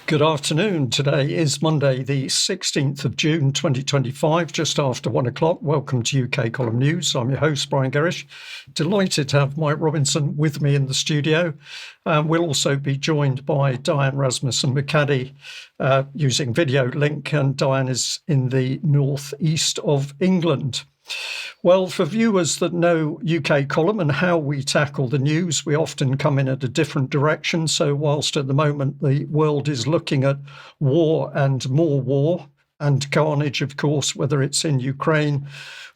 Good afternoon. Today is Monday, the 16th of June, 2025, just after 1 o'clock. Welcome to UK Column News. I'm your host, Brian Gerrish. Delighted to have Mike Robinson with me in the studio. We'll also be joined by Diane, Rasmussen, McAdie using video link, and Diane is in the northeast of England. Well, for viewers that know UK Column and how we tackle the news, we often come in at a different direction. So whilst at the moment the world is looking at war and more war and carnage, of course, whether it's in Ukraine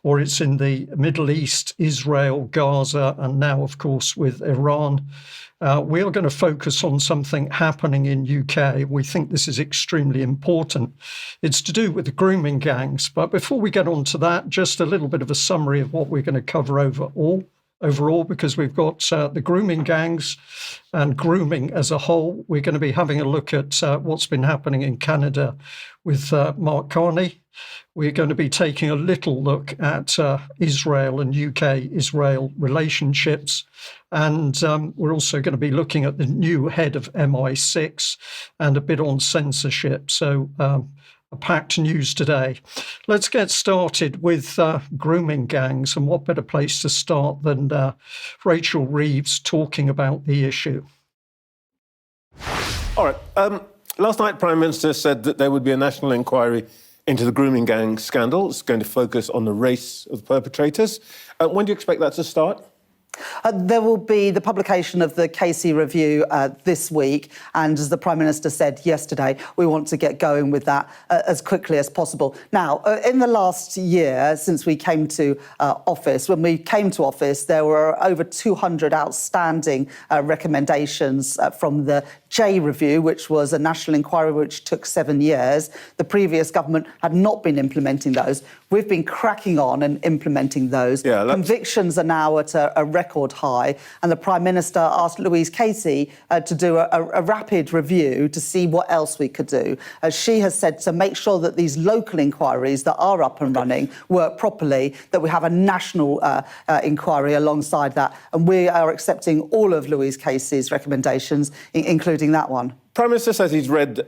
or it's in the Middle East, Israel, Gaza, and now, of course, with Iran, we are going to focus on something happening in UK. We think this is extremely important. It's to do with the grooming gangs. But before we get on to that, just a little bit of a summary of what we're going to cover overall, because we've got the grooming gangs and grooming as a whole. We're going to be having a look at what's been happening in Canada with Mark Carnage. We're going to be taking a little look at Israel and UK-Israel relationships. And we're also going to be looking at the new head of MI6 and a bit on censorship. So a packed news today. Let's get started with grooming gangs, and what better place to start than Rachel Reeves talking about the issue. All right. Last night, Prime Minister said that there would be a national inquiry into the grooming gang scandal. It's going to focus on the race of the perpetrators. When do you expect that to start? There will be the publication of the Casey review this week, and as the Prime Minister said yesterday, we want to get going with that as quickly as possible. Now, in the last year since we came to office, when we came to office, there were over 200 outstanding recommendations from the J review, which was a national inquiry which took 7 years. The previous government had not been implementing those. We've been cracking on and implementing those. Convictions are now at a record high, and the Prime Minister asked Louise Casey to do a rapid review to see what else we could do. As she has said, to make sure that these local inquiries that are up and running work properly, that we have a national inquiry alongside that, and we are accepting all of Louise Casey's recommendations, including that one. Prime Minister says he's read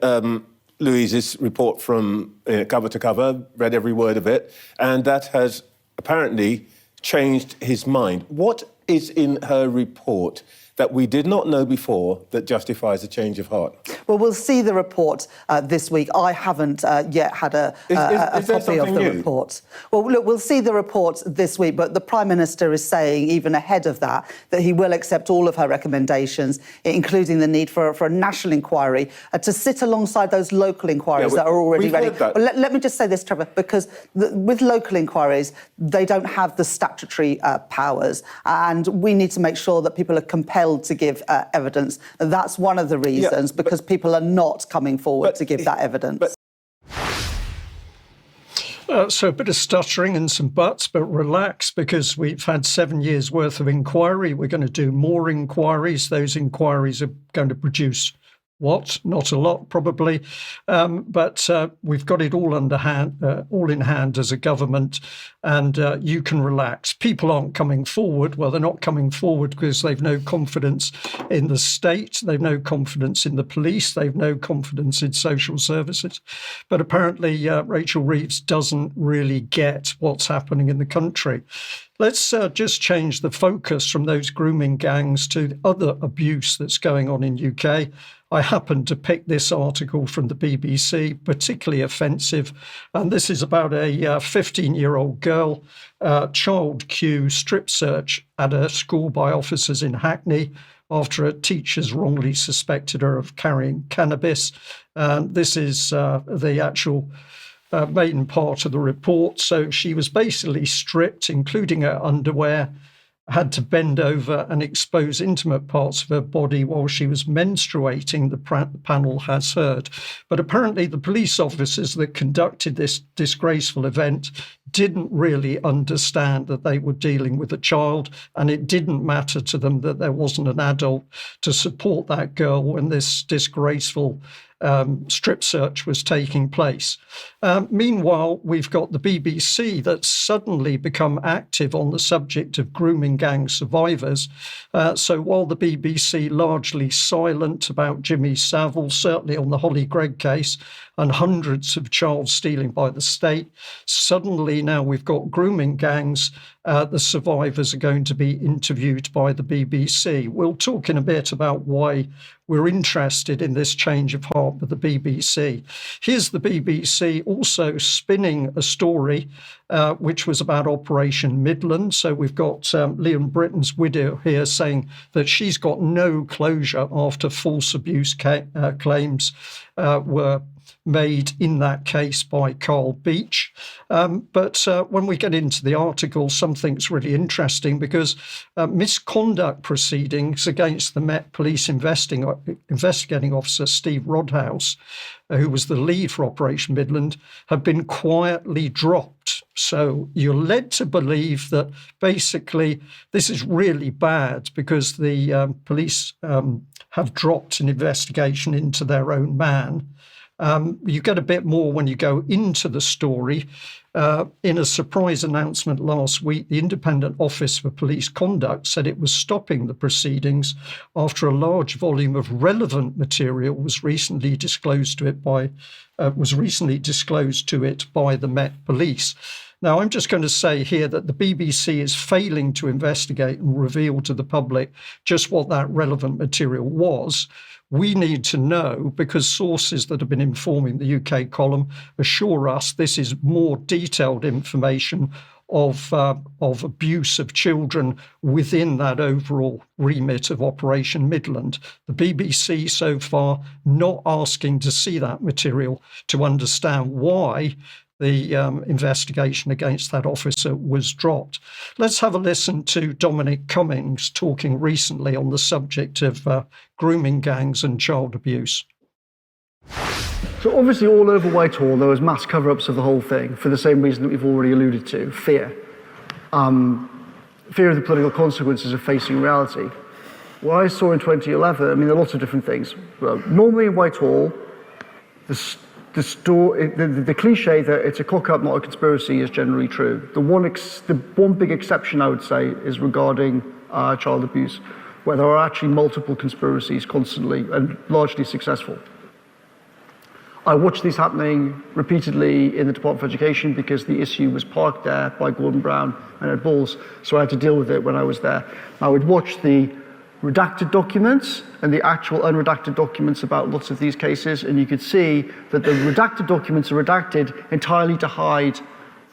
Louise's report from cover to cover, read every word of it, and that has apparently changed his mind. What is in her report that we did not know before that justifies a change of heart? Well, we'll see the report this week. I haven't yet had a copy of the report. Well, look, we'll see the report this week, but the Prime Minister is saying, even ahead of that he will accept all of her recommendations, including the need for a national inquiry to sit alongside those local inquiries that are already ready. But let me just say this, Trevor, because with local inquiries, they don't have the statutory powers, and we need to make sure that people are compelled to give evidence. And that's one of the reasons, because people are not coming forward to give that evidence. So a bit of stuttering and some buts, but relax, because we've had 7 years worth of inquiry. We're going to do more inquiries. Those inquiries are going to produce what? Not a lot, probably. But we've got it all in hand as a government, and you can relax. People aren't coming forward. Well, they're not coming forward because they've no confidence in the state. They've no confidence in the police. They've no confidence in social services. But apparently, Rachel Reeves doesn't really get what's happening in the country. Let's just change the focus from those grooming gangs to other abuse that's going on in UK. I happened to pick this article from the BBC, particularly offensive, and this is about a 15-year-old girl, child Q strip search at a school by officers in Hackney after her teachers wrongly suspected her of carrying cannabis. This is the actual main part of the report. So she was basically stripped, including her underwear, had to bend over and expose intimate parts of her body while she was menstruating, the panel has heard. But apparently the police officers that conducted this disgraceful event didn't really understand that they were dealing with a child, and it didn't matter to them that there wasn't an adult to support that girl when this disgraceful strip search was taking place. Meanwhile, we've got the BBC that's suddenly become active on the subject of grooming gang survivors. So while the BBC largely silent about Jimmy Savile, certainly on the Holly Gregg case, and hundreds of child stealing by the state, suddenly now we've got grooming gangs. The survivors are going to be interviewed by the BBC. We'll talk in a bit about why we're interested in this change of heart with the BBC. Here's the BBC also spinning a story which was about Operation Midland. So we've got Liam Britton's widow here saying that she's got no closure after false abuse claims were made in that case by Carl Beach. But when we get into the article, something's really interesting because misconduct proceedings against the Met Police investigating officer Steve Rodhouse, who was the lead for Operation Midland, have been quietly dropped. So you're led to believe that basically this is really bad because the police have dropped an investigation into their own man. You get a bit more when you go into the story. In a surprise announcement last week, the Independent Office for Police Conduct said it was stopping the proceedings after a large volume of relevant material was recently disclosed to it by the Met Police. Now, I'm just going to say here that the BBC is failing to investigate and reveal to the public just what that relevant material was. We need to know because sources that have been informing the UK column assure us this is more detailed information of abuse of children within that overall remit of Operation Midland. The BBC so far not asking to see that material to understand why the investigation against that officer was dropped. Let's have a listen to Dominic Cummings talking recently on the subject of grooming gangs and child abuse. So obviously all over Whitehall there was mass cover-ups of the whole thing for the same reason that we've already alluded to, fear. Fear of the political consequences of facing reality. What I saw in 2011, I mean, there are lots of different things. Well, normally in Whitehall, the cliche that it's a cock-up, not a conspiracy, is generally true. The one big exception, I would say, is regarding child abuse, where there are actually multiple conspiracies constantly and largely successful. I watched these happening repeatedly in the Department of Education because the issue was parked there by Gordon Brown and Ed Balls, so I had to deal with it when I was there. I would watch the redacted documents and the actual unredacted documents about lots of these cases, and you could see that the redacted documents are redacted entirely to hide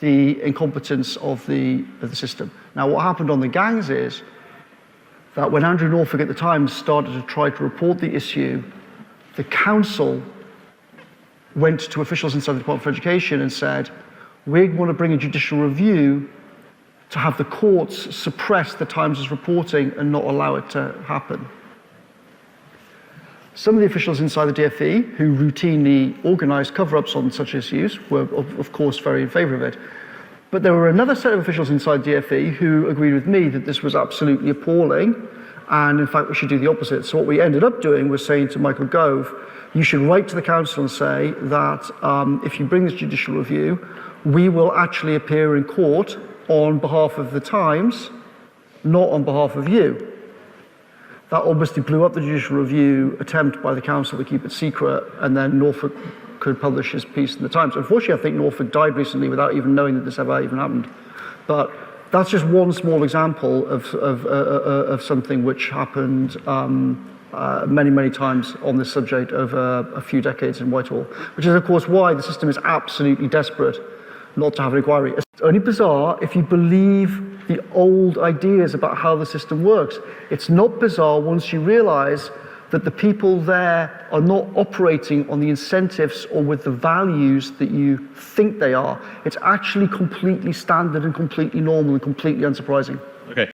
the incompetence of the system. Now, what happened on the gangs is that when Andrew Norfolk at the time started to try to report the issue, the council went to officials inside the Department of Education and said, we want to bring a judicial review to have the courts suppress the Times' reporting and not allow it to happen. Some of the officials inside the DFE who routinely organised cover-ups on such issues were, of course, very in favour of it. But there were another set of officials inside DFE who agreed with me that this was absolutely appalling, and in fact we should do the opposite. So what we ended up doing was saying to Michael Gove, you should write to the council and say that if you bring this judicial review, we will actually appear in court on behalf of the Times, not on behalf of you. That obviously blew up the judicial review attempt by the council to keep it secret, and then Norfolk could publish his piece in the Times. Unfortunately, I think Norfolk died recently without even knowing that this ever even happened. But that's just one small example of something which happened many, many times on this subject over a few decades in Whitehall, which is, of course, why the system is absolutely desperate not to have an inquiry. It's only bizarre if you believe the old ideas about how the system works. It's not bizarre once you realise that the people there are not operating on the incentives or with the values that you think they are. It's actually completely standard and completely normal and completely unsurprising. Okay.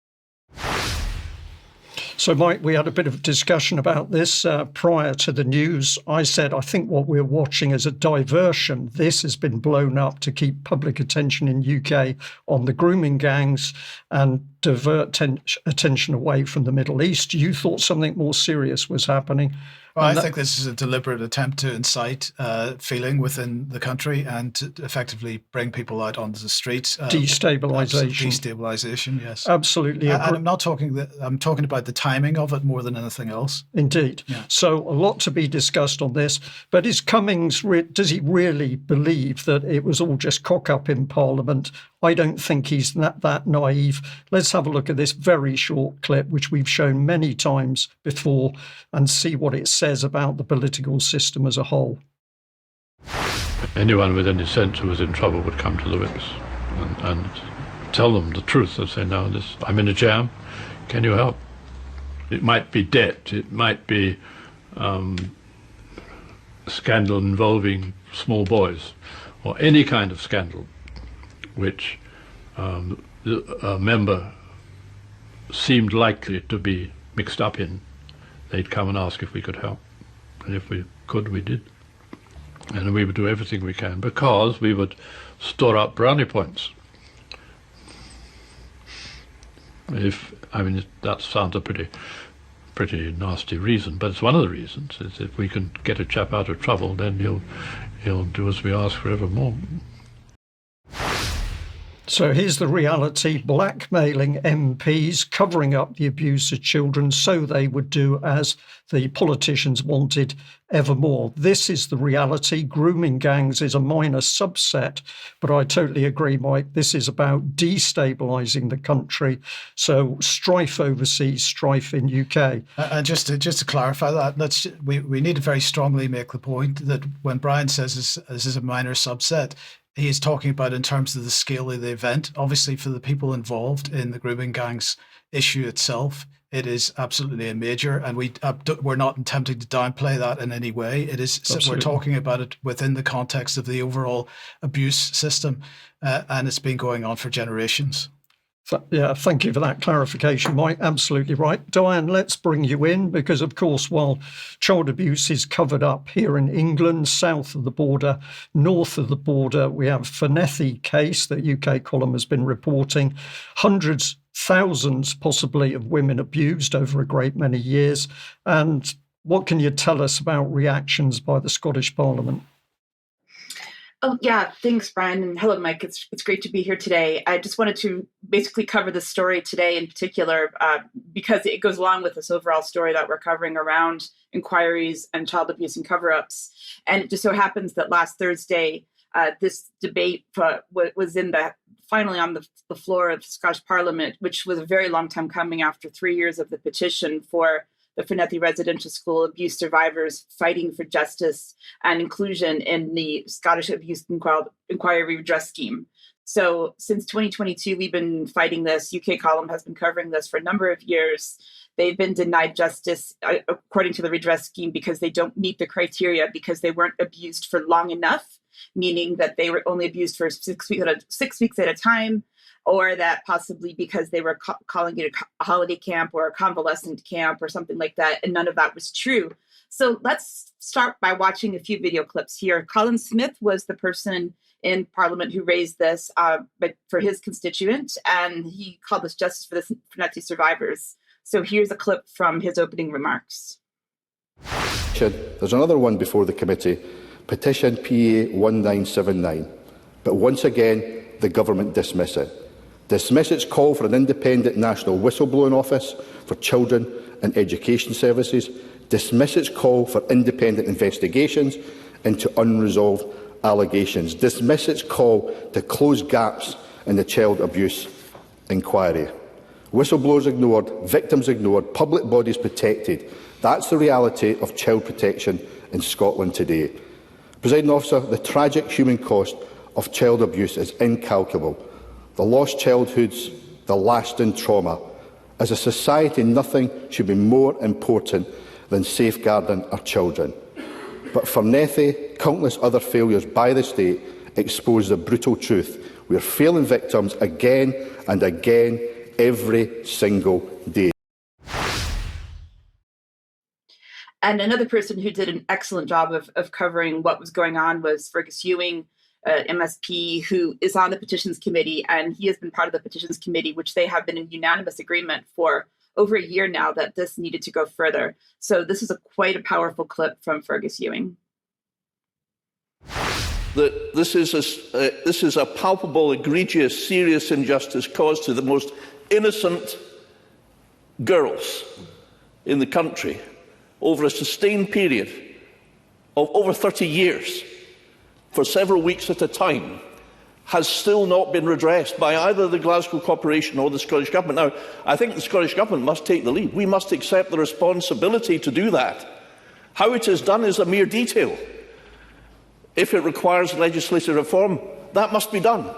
So, Mike, we had a bit of a discussion about this prior to the news. I said, I think what we're watching is a diversion. This has been blown up to keep public attention in UK on the grooming gangs and divert attention away from the Middle East. You thought something more serious was happening. Well, I think this is a deliberate attempt to incite feeling within the country and to effectively bring people out onto the streets. Destabilisation. Destabilisation, yes. Absolutely. And I'm not talking I'm talking about the timing of it more than anything else. Indeed. Yeah. So a lot to be discussed on this. But is Cummings, does he really believe that it was all just cock up in Parliament? I don't think he's that naive. Let's have a look at this very short clip, which we've shown many times before, and see what it says about the political system as a whole. Anyone with any sense who was in trouble would come to the whips and tell them the truth and say, no, I'm in a jam, can you help? It might be debt, it might be a scandal involving small boys, or any kind of scandal which a member seemed likely to be mixed up in. They'd come and ask if we could help. And if we could, we did. And we would do everything we can, because we would store up brownie points. That sounds a pretty nasty reason, but it's one of the reasons. Is if we can get a chap out of trouble, then he'll do as we ask forevermore. So here's the reality: blackmailing MPs, covering up the abuse of children so they would do as the politicians wanted evermore. This is the reality. Grooming gangs is a minor subset, but I totally agree, Mike. This is about destabilising the country. So strife overseas, strife in UK. And just to clarify that, we need to very strongly make the point that when Brian says this is a minor subset, he is talking about in terms of the scale of the event. Obviously, for the people involved in the grooming gangs issue itself, it is absolutely a major, and we're not attempting to downplay that in any way. It is. Absolutely. We're talking about it within the context of the overall abuse system, and it's been going on for generations. Yeah, thank you for that clarification, Mike. Absolutely right. Diane, let's bring you in because, of course, while child abuse is covered up here in England, south of the border, north of the border, we have Fornethy case that UK column has been reporting. Hundreds, thousands possibly of women abused over a great many years. And what can you tell us about reactions by the Scottish Parliament? Oh, yeah. Thanks, Brian. And hello, Mike. It's great to be here today. I just wanted to basically cover this story today in particular because it goes along with this overall story that we're covering around inquiries and child abuse and cover-ups. And it just so happens that last Thursday, this debate was finally on the floor of the Scottish Parliament, which was a very long time coming after 3 years of the petition for the Fornethy Residential School abuse survivors fighting for justice and inclusion in the Scottish Abuse Inquiry Redress Scheme. So since 2022, we've been fighting this. UK column has been covering this for a number of years. They've been denied justice according to the redress scheme because they don't meet the criteria, because they weren't abused for long enough, meaning that they were only abused for 6 weeks at a time, or that possibly because they were calling it a holiday camp or a convalescent camp or something like that, and none of that was true. So let's start by watching a few video clips here. Colin Smith was the person in Parliament who raised this but for his constituent, and he called this justice for the Fornethy survivors. So here's a clip from his opening remarks. There's another one before the committee, petition PA 1979, but once again the government dismiss it. Dismiss its call for an independent national whistleblowing office for children and education services. Dismiss its call for independent investigations into unresolved allegations. Dismiss its call to close gaps in the child abuse inquiry. Whistleblowers ignored, victims ignored, public bodies protected. That's the reality of child protection in Scotland today. Presiding Officer, the tragic human cost of child abuse is incalculable. The lost childhoods, the lasting trauma. As a society, nothing should be more important than safeguarding our children. But for Fornethy, countless other failures by the state expose the brutal truth. We are failing victims again and again, every single day. And another person who did an excellent job of covering what was going on was Fergus Ewing, MSP, who is on the petitions committee, and he has been part of the petitions committee, which they have been in unanimous agreement for over a year now that this needed to go further. So this is quite a powerful clip from Fergus Ewing. That this is a palpable, egregious, serious injustice caused to the most innocent girls in the country over a sustained period of over 30 years, for several weeks at a time, has still not been redressed by either the Glasgow Corporation or the Scottish Government. Now, I think the Scottish Government must take the lead. We must accept the responsibility to do that. How it is done is a mere detail. If it requires legislative reform, that must be done.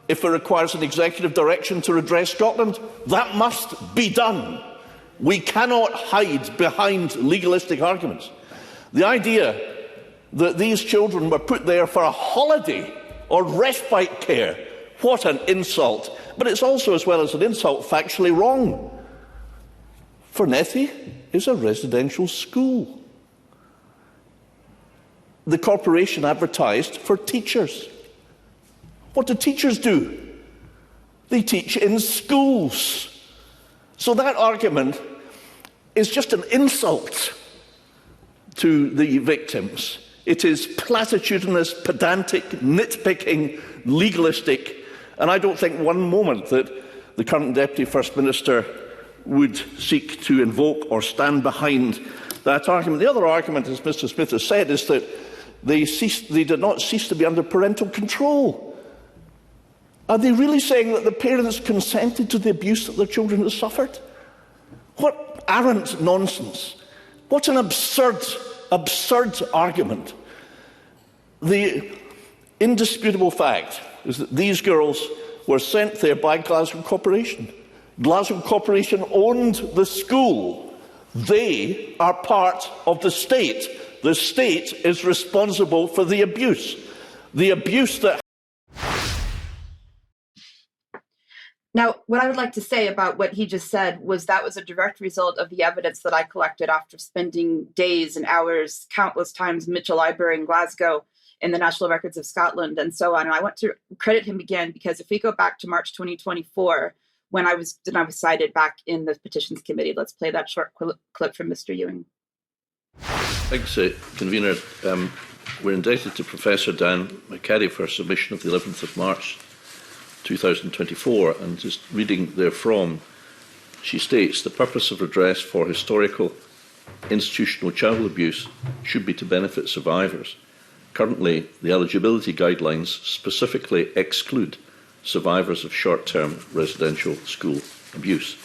If it requires an executive direction to redress Scotland, that must be done. We cannot hide behind legalistic arguments. The idea that these children were put there for a holiday or respite care, what an insult. But it's also, as well as an insult, factually wrong. Fornethy is a residential school. The corporation advertised for teachers. What do teachers do? They teach in schools. So that argument is just an insult to the victims. It is platitudinous, pedantic, nitpicking, legalistic, and I don't think one moment that the current Deputy First Minister would seek to invoke or stand behind that argument. The other argument, as Mr Smith has said, is that they did not cease to be under parental control. Are they really saying that the parents consented to the abuse that their children have suffered? What arrant nonsense. What an absurd argument. The indisputable fact is that these girls were sent there by Glasgow Corporation. Glasgow Corporation owned the school. They are part of the state. The state is responsible for the abuse. The abuse that... Now, what I would like to say about what he just said was that was a direct result of the evidence that I collected after spending days and hours, countless times in Mitchell Library in Glasgow, in the National Records of Scotland, and so on. And I want to credit him again, because if we go back to March 2024, when I was cited back in the Petitions Committee, let's play that short clip from Mr. Ewing. Thanks, Convener. We're indebted to Professor Diane McAdie for a submission of the 11th of March 2024, and just reading therefrom, she states, the purpose of redress for historical institutional child abuse should be to benefit survivors. Currently, the eligibility guidelines specifically exclude survivors of short-term residential school abuse.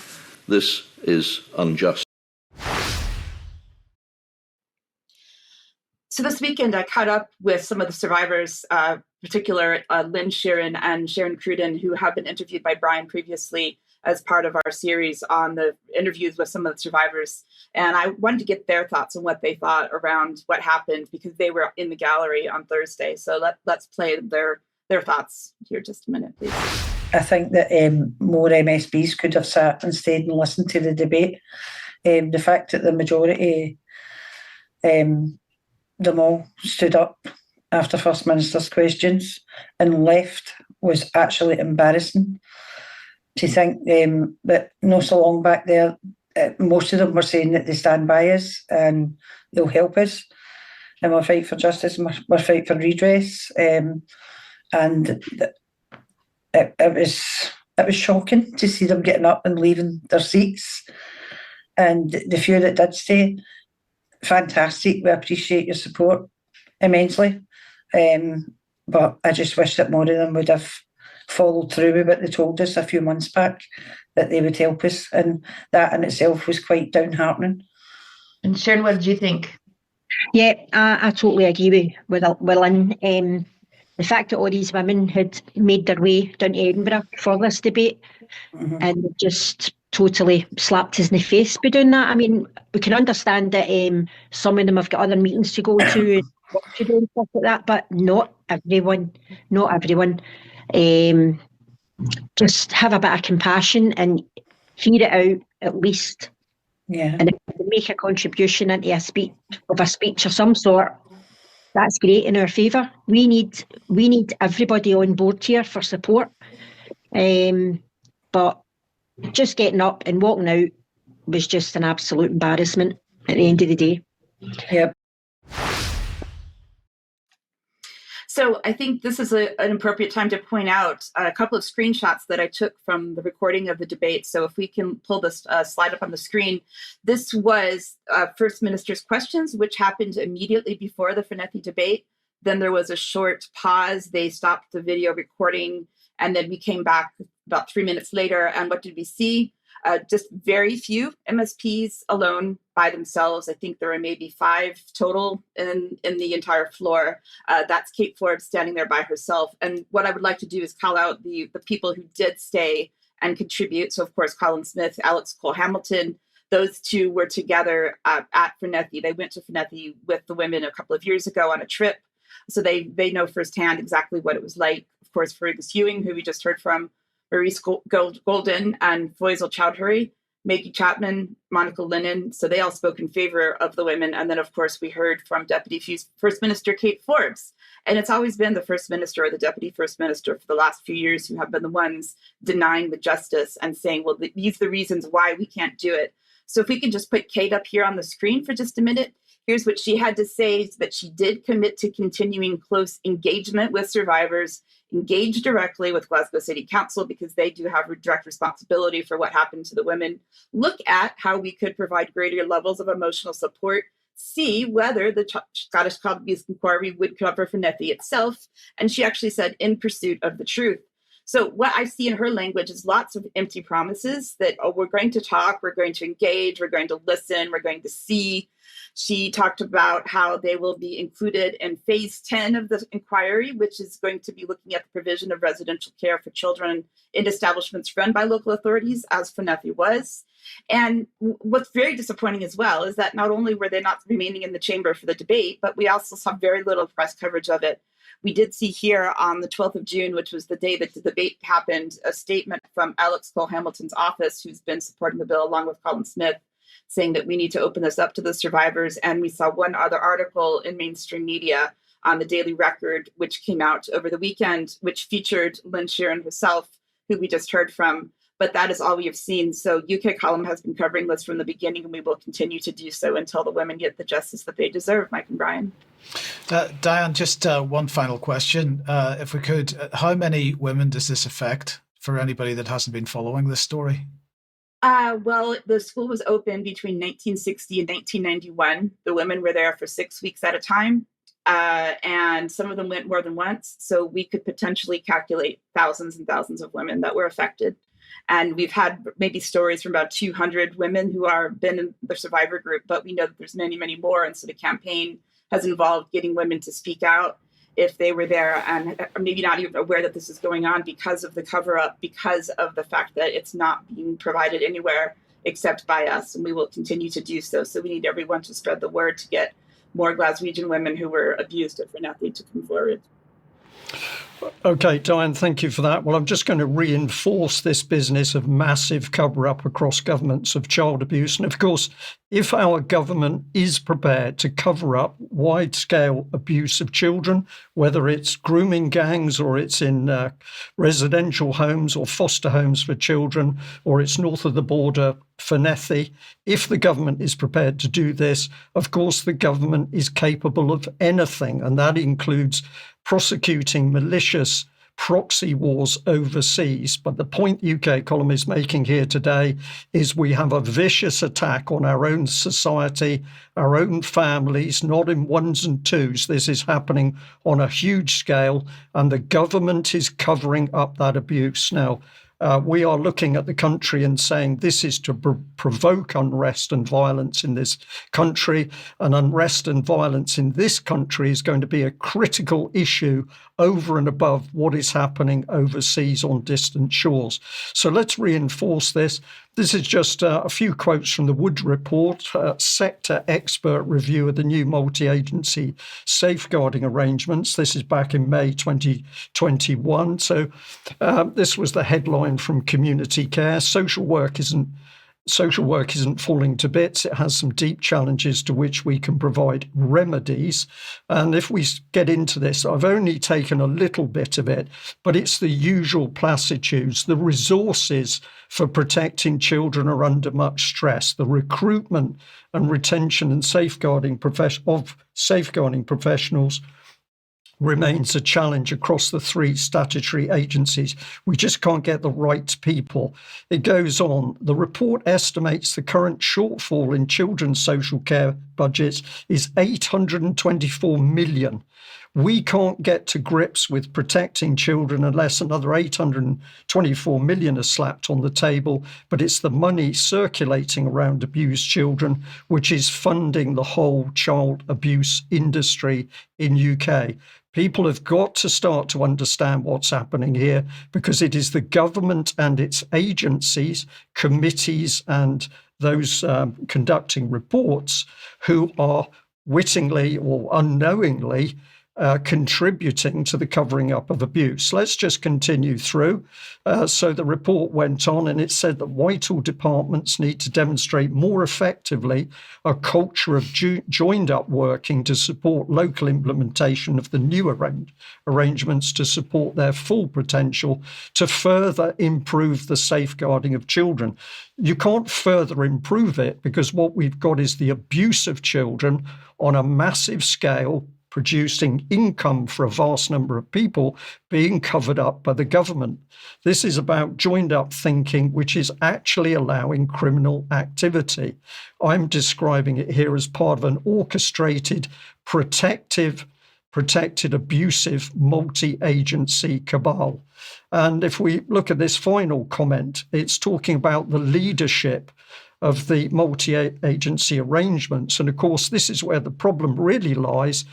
This is unjust. So this weekend, I caught up with some of the survivors, particular Lynn Sheeran and Sharon Cruden, who have been interviewed by Brian previously as part of our series on the interviews with some of the survivors. And I wanted to get their thoughts on what they thought around what happened, because they were in the gallery on Thursday. So let's play their thoughts here just a minute, please. I think that more MSPs could have sat and stayed and listened to the debate. The fact that the majority, them all stood up after First Minister's questions and left was actually embarrassing. To think that not so long back there, most of them were saying that they stand by us and they'll help us, and we'll fight for justice and we'll fight for redress. And it was shocking to see them getting up and leaving their seats. And the few that did stay, fantastic. We appreciate your support immensely. But I just wish that more of them would have followed through with what they told us a few months back, that they would help us. And that in itself was quite downheartening. And Sharon, what did you think? Yeah, I totally agree with Lynn. The fact that all these women had made their way down to Edinburgh for this debate and just totally slapped us in the face by doing that. I mean, we can understand that some of them have got other meetings to go to and work to do and stuff like that, but not everyone. Just have a bit of compassion and hear it out at least. Yeah. And if they make a contribution into a speech of some sort, that's great in our favour. We need everybody on board here for support. But just getting up and walking out was just an absolute embarrassment at the end of the day. Yep. So I think this is an appropriate time to point out a couple of screenshots that I took from the recording of the debate. So if we can pull this slide up on the screen, this was First Minister's questions, which happened immediately before the Fornethy debate. Then there was a short pause. They stopped the video recording, and then we came back about 3 minutes later. And what did we see? Just very few MSPs alone by themselves. I think there were maybe 5 total in the entire floor. That's Kate Forbes standing there by herself. And what I would like to do is call out the people who did stay and contribute. So, of course, Colin Smith, Alex Cole-Hamilton, those two were together at Fornethy. They went to Fornethy with the women a couple of years ago on a trip. So they know firsthand exactly what it was like. Of course, Fergus Ewing, who we just heard from, Maurice Golden and Faisal Chowdhury, Maggie Chapman, Monica Lennon. So they all spoke in favor of the women. And then, of course, we heard from Deputy First Minister Kate Forbes. And it's always been the First Minister or the Deputy First Minister for the last few years who have been the ones denying the justice and saying, well, these are the reasons why we can't do it. So if we can just put Kate up here on the screen for just a minute. Here's what she had to say, that she did commit to continuing close engagement with survivors, engage directly with Glasgow City Council because they do have direct responsibility for what happened to the women, look at how we could provide greater levels of emotional support, see whether the Scottish Child Abuse Inquiry would cover Fornethy itself. And she actually said, in pursuit of the truth. So what I see in her language is lots of empty promises that, oh, we're going to talk, we're going to engage, we're going to listen, we're going to see. She talked about how they will be included in phase 10 of the inquiry, which is going to be looking at the provision of residential care for children in establishments run by local authorities, as Fornethy was. And what's very disappointing as well is that not only were they not remaining in the chamber for the debate, but we also saw very little press coverage of it. We did see here on the 12th of June, which was the day that the debate happened, a statement from Alex Cole-Hamilton's office, who's been supporting the bill along with Colin Smith, saying that we need to open this up to the survivors. And we saw one other article in mainstream media on the Daily Record, which came out over the weekend, which featured Lynn Sheeran herself, who we just heard from. But that is all we have seen. So UK Column has been covering this from the beginning, and we will continue to do so until the women get the justice that they deserve, Mike and Brian. Diane, just one final question. If we could, how many women does this affect for anybody that hasn't been following this story? Well, the school was open between 1960 and 1991. The women were there for 6 weeks at a time, and some of them went more than once. So we could potentially calculate thousands and thousands of women that were affected. And we've had maybe stories from about 200 women who are been in the survivor group, but we know that there's many, many more. And so the campaign has involved getting women to speak out if they were there and maybe not even aware that this is going on because of the cover-up, because of the fact that it's not being provided anywhere except by us. And we will continue to do so. So we need everyone to spread the word to get more Glaswegian women who were abused at Fornethy to come forward. Okay, Diane, thank you for that. Well, I'm just going to reinforce this business of massive cover-up across governments of child abuse. And of course, if our government is prepared to cover up wide-scale abuse of children, whether it's grooming gangs or it's in residential homes or foster homes for children, or it's north of the border, Fornethy, if the government is prepared to do this, of course, the government is capable of anything, and that includes prosecuting malicious proxy wars overseas. But the point UK Column is making here today is we have a vicious attack on our own society, our own families, not in ones and twos. This is happening on a huge scale, and the government is covering up that abuse. Now, we are looking at the country and saying this is to provoke unrest and violence in this country. And unrest and violence in this country is going to be a critical issue over and above what is happening overseas on distant shores. So let's reinforce this. This is just a few quotes from the Wood Report, sector expert review of the new multi-agency safeguarding arrangements. This is back in May 2021. So this was the headline from Community Care. Social work isn't social work isn't falling to bits. It has some deep challenges to which we can provide remedies. And if we get into this, I've only taken a little bit of it, but it's the usual platitudes. The resources for protecting children are under much stress. The recruitment and retention and safeguarding professionals remains a challenge across the three statutory agencies. We just can't get the right people. It goes on. The report estimates the current shortfall in children's social care budgets is 824 million. We can't get to grips with protecting children unless another 824 million is slapped on the table, but it's the money circulating around abused children which is funding the whole child abuse industry in UK. People have got to start to understand what's happening here, because it is the government and its agencies, committees, and those conducting reports who are wittingly or unknowingly contributing to the covering up of abuse. Let's just continue through. So the report went on and it said that Whitehall departments need to demonstrate more effectively a culture of joined up working to support local implementation of the new arrangements to support their full potential to further improve the safeguarding of children. You can't further improve it because what we've got is the abuse of children on a massive scale, producing income for a vast number of people being covered up by the government. This is about joined up thinking, which is actually allowing criminal activity. I'm describing it here as part of an orchestrated, protected, abusive, multi-agency cabal. And if we look at this final comment, it's talking about the leadership of the multi-agency arrangements. And of course, this is where the problem really lies,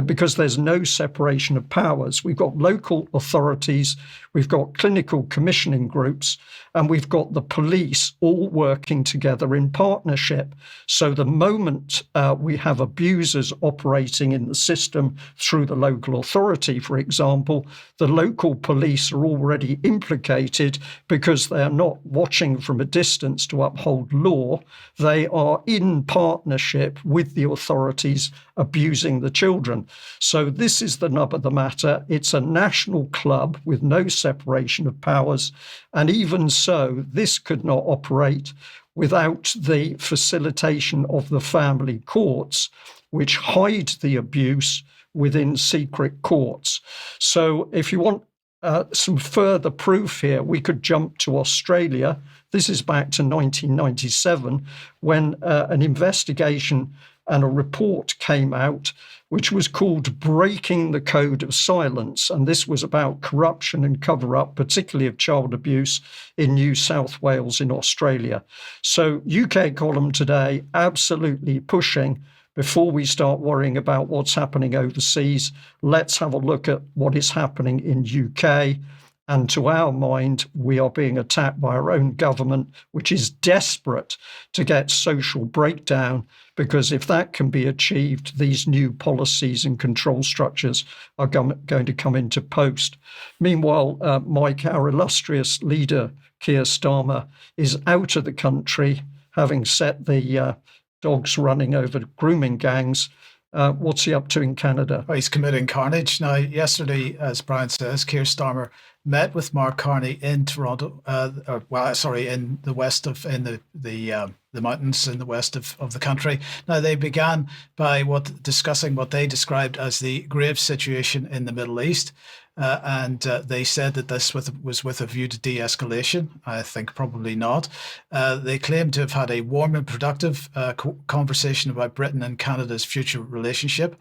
because there's no separation of powers. We've got local authorities, we've got clinical commissioning groups, and we've got the police all working together in partnership. So the moment we have abusers operating in the system through the local authority, for example, the local police are already implicated because they are not watching from a distance to uphold law. They are in partnership with the authorities abusing the children. So this is the nub of the matter. It's a national club with no separation of powers. And even so, this could not operate without the facilitation of the family courts, which hide the abuse within secret courts. So if you want some further proof here, we could jump to Australia. This is back to 1997, when an investigation and a report came out which was called Breaking the Code of Silence. And this was about corruption and cover-up, particularly of child abuse in New South Wales in Australia. So UK column today, absolutely pushing, before we start worrying about what's happening overseas, let's have a look at what is happening in UK. And to our mind, we are being attacked by our own government, which is desperate to get social breakdown, because if that can be achieved, these new policies and control structures are going to come into post. Meanwhile, Mike, our illustrious leader, Keir Starmer, is out of the country, having set the dogs running over grooming gangs. What's he up to in Canada? Well, he's committing carnage. Now, yesterday, as Brian says, Keir Starmer met with Mark Carney in Toronto, in the west of, in the mountains in the west of the country. Now, they began by discussing what they described as the grave situation in the Middle East. And they said that this was with a view to de-escalation. I think probably not. They claim to have had a warm and productive conversation about Britain and Canada's future relationship.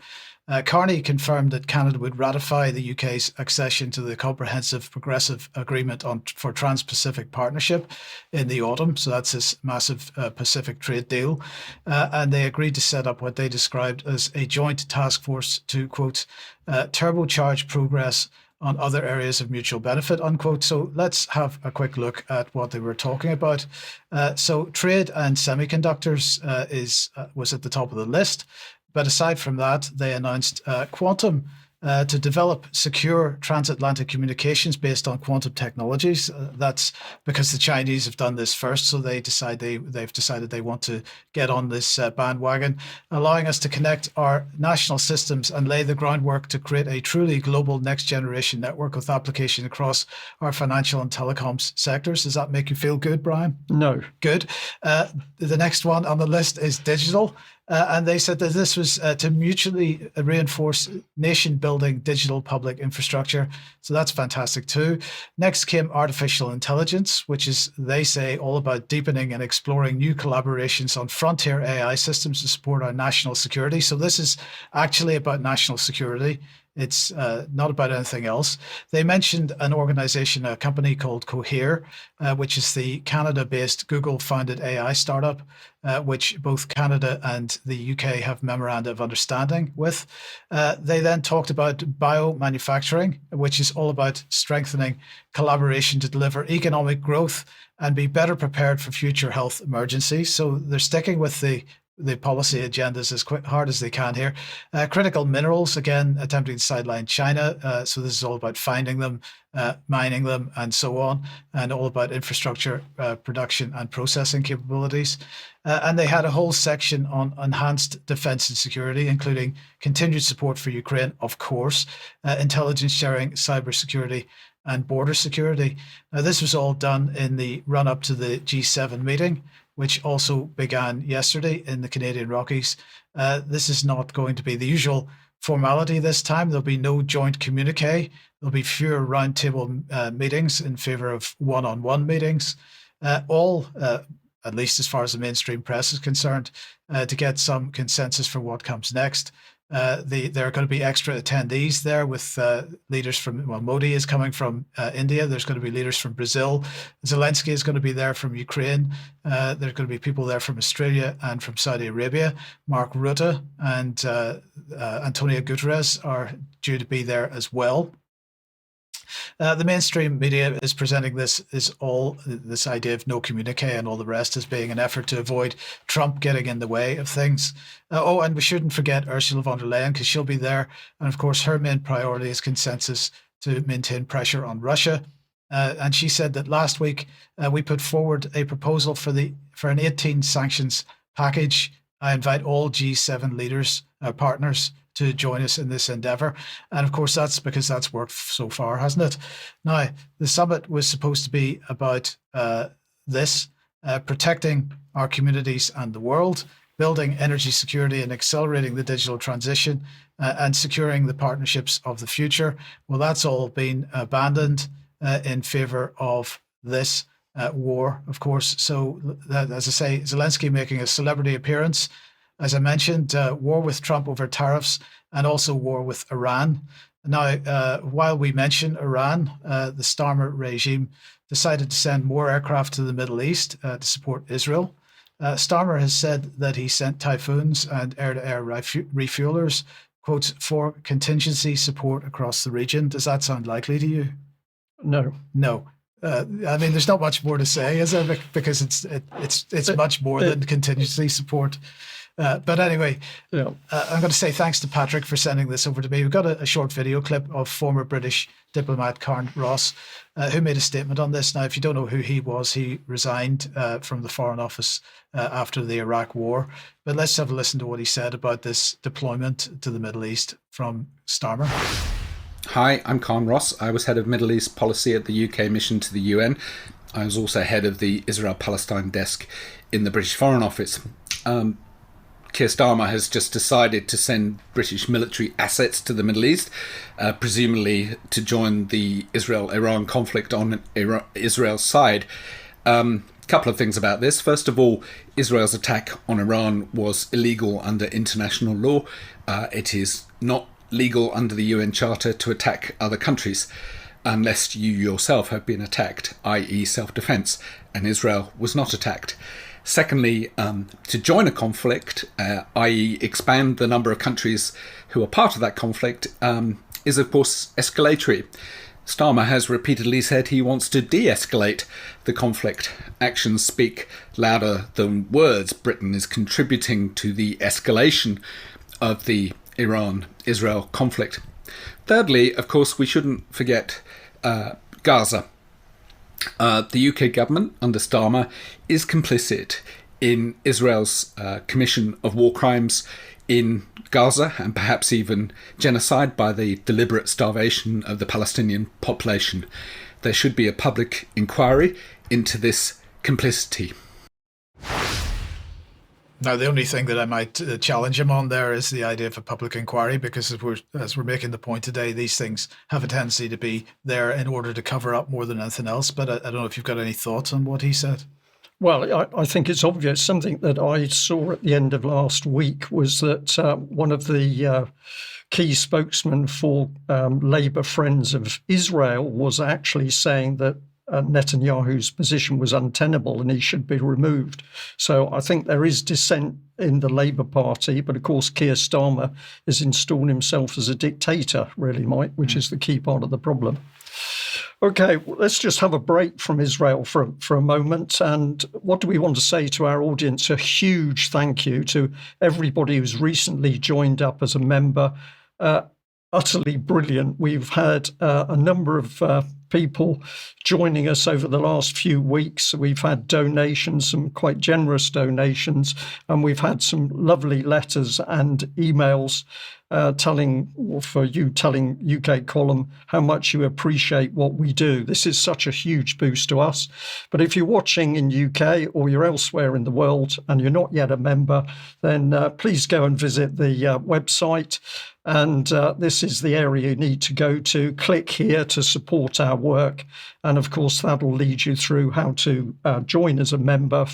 Carney confirmed that Canada would ratify the UK's accession to the Comprehensive Progressive Agreement for Trans-Pacific Partnership in the autumn. So that's this massive Pacific trade deal. And they agreed to set up what they described as a joint task force to, quote, turbocharge progress on other areas of mutual benefit, unquote. So let's have a quick look at what they were talking about. So trade and semiconductors was at the top of the list. But aside from that, they announced quantum to develop secure transatlantic communications based on quantum technologies. That's because the Chinese have done this first, so they've decided they want to get on this bandwagon, allowing us to connect our national systems and lay the groundwork to create a truly global next generation network with application across our financial and telecoms sectors. Does that make you feel good, Brian? No. Good. The next one on the list is digital. And they said that this was to mutually reinforce nation-building digital public infrastructure. So that's fantastic too. Next came artificial intelligence, which is, they say, all about deepening and exploring new collaborations on frontier AI systems to support our national security. So this is actually about national security. It's not about anything else. They mentioned an organization, a company called Cohere, which is the Canada-based Google-founded AI startup, which both Canada and the UK have memoranda of understanding with. They then talked about biomanufacturing, which is all about strengthening collaboration to deliver economic growth and be better prepared for future health emergencies. So they're sticking with the policy agendas as hard as they can here. Critical minerals, again, attempting to sideline China. So this is all about finding them, mining them, and so on, and all about infrastructure, production and processing capabilities. And they had a whole section on enhanced defense and security, including continued support for Ukraine, of course, intelligence sharing, cybersecurity, and border security. Now, this was all done in the run-up to the G7 meeting, which also began yesterday in the Canadian Rockies. This is not going to be the usual formality this time. There'll be no joint communique. There'll be fewer roundtable meetings in favour of one-on-one meetings, all, at least as far as the mainstream press is concerned, to get some consensus for what comes next. There are going to be extra attendees there with leaders from, Modi is coming from India. There's going to be leaders from Brazil. Zelensky is going to be there from Ukraine. There's going to be people there from Australia and from Saudi Arabia. Mark Rutte and Antonio Guterres are due to be there as well. The mainstream media is presenting this idea of no communique and all the rest as being an effort to avoid Trump getting in the way of things. And we shouldn't forget Ursula von der Leyen, because she'll be there. And of course, her main priority is consensus to maintain pressure on Russia. And she said that last week we put forward a proposal for an 18 sanctions package. I invite all G7 leaders, partners, to join us in this endeavour. And of course, that's because that's worked so far, hasn't it? Now, the summit was supposed to be about protecting our communities and the world, building energy security and accelerating the digital transition, and securing the partnerships of the future. Well, that's all been abandoned in favour of this war, of course. So, as I say, Zelensky making a celebrity appearance. As I mentioned, war with Trump over tariffs and also war with Iran. Now, while we mention Iran, the Starmer regime decided to send more aircraft to the Middle East to support Israel. Starmer has said that he sent Typhoons and air-to-air refuelers, quotes, for contingency support across the region. Does that sound likely to you? No. No. I mean, there's not much more to say, is there? Because it's much more than contingency support. But anyway, I'm going to say thanks to Patrick for sending this over to me. We've got a short video clip of former British diplomat Karen Ross, who made a statement on this. Now, if you don't know who he was, he resigned from the Foreign Office after the Iraq War. But let's have a listen to what he said about this deployment to the Middle East from Starmer. Hi, I'm Karen Ross. I was head of Middle East policy at the UK mission to the UN. I was also head of the Israel-Palestine desk in the British Foreign Office. Keir Starmer has just decided to send British military assets to the Middle East, presumably to join the Israel-Iran conflict on Israel's side. Couple of things about this. First of all, Israel's attack on Iran was illegal under international law. It is not legal under the UN Charter to attack other countries unless you yourself have been attacked, i.e. self-defense, and Israel was not attacked. Secondly, to join a conflict, i.e. expand the number of countries who are part of that conflict, is of course escalatory. Starmer has repeatedly said he wants to de-escalate the conflict. Actions speak louder than words. Britain is contributing to the escalation of the Iran-Israel conflict. Thirdly, of course, we shouldn't forget Gaza. The UK government, under Starmer, is complicit in Israel's commission of war crimes in Gaza, and perhaps even genocide by the deliberate starvation of the Palestinian population. There should be a public inquiry into this complicity. Now, the only thing that I might challenge him on there is the idea of a public inquiry, because as we're making the point today, these things have a tendency to be there in order to cover up more than anything else. But I don't know if you've got any thoughts on what he said. Well, I think it's obvious. Something that I saw at the end of last week was that one of the key spokesmen for Labour Friends of Israel was actually saying that Netanyahu's position was untenable and he should be removed. So I think there is dissent in the Labour Party, but of course Keir Starmer has installed himself as a dictator, really, Mike, which is the key part of the problem. Okay, let's just have a break from Israel for a moment. And what do we want to say to our audience? A huge thank you to everybody who's recently joined up as a member. Utterly brilliant. We've had a number of people joining us over the last few weeks. We've had donations, some quite generous donations, and we've had some lovely letters and emails telling UK Column how much you appreciate what we do. This is such a huge boost to us. But if you're watching in UK or you're elsewhere in the world and you're not yet a member, then please go and visit the website. And this is the area you need to go to. Click here to support our work. And of course, that'll lead you through how to join as a member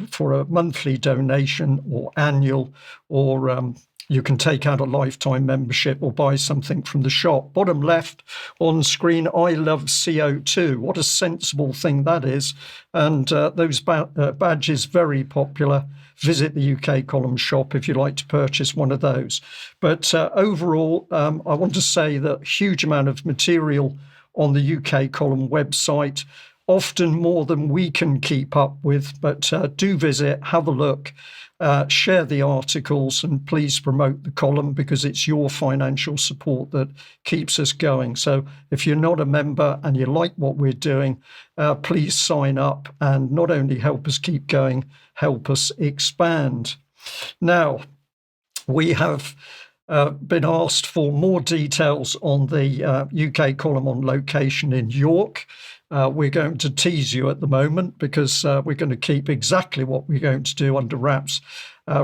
for a monthly donation or annual, or you can take out a lifetime membership or buy something from the shop. Bottom left on screen, I love CO2. What a sensible thing that is. And those badges, very popular. Visit the UK Column shop if you'd like to purchase one of those. But overall, I want to say that huge amount of material on the UK Column website, often more than we can keep up with. But do visit, have a look. Share the articles and please promote the column, because it's your financial support that keeps us going. So if you're not a member and you like what we're doing, please sign up and not only help us keep going, help us expand. Now, we have been asked for more details on the UK Column on location in York. We're going to tease you at the moment because we're going to keep exactly what we're going to do under wraps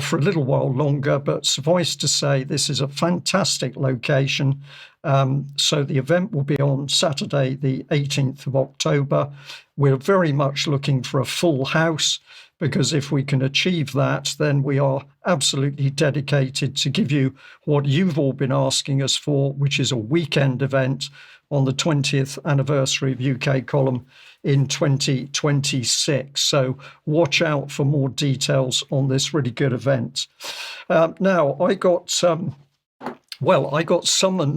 for a little while longer. But suffice to say, this is a fantastic location. So the event will be on Saturday, the 18th of October. We're very much looking for a full house, because if we can achieve that, then we are absolutely dedicated to give you what you've all been asking us for, which is a weekend event on the 20th anniversary of UK Column in 2026. So watch out for more details on this really good event. Now, I got summoned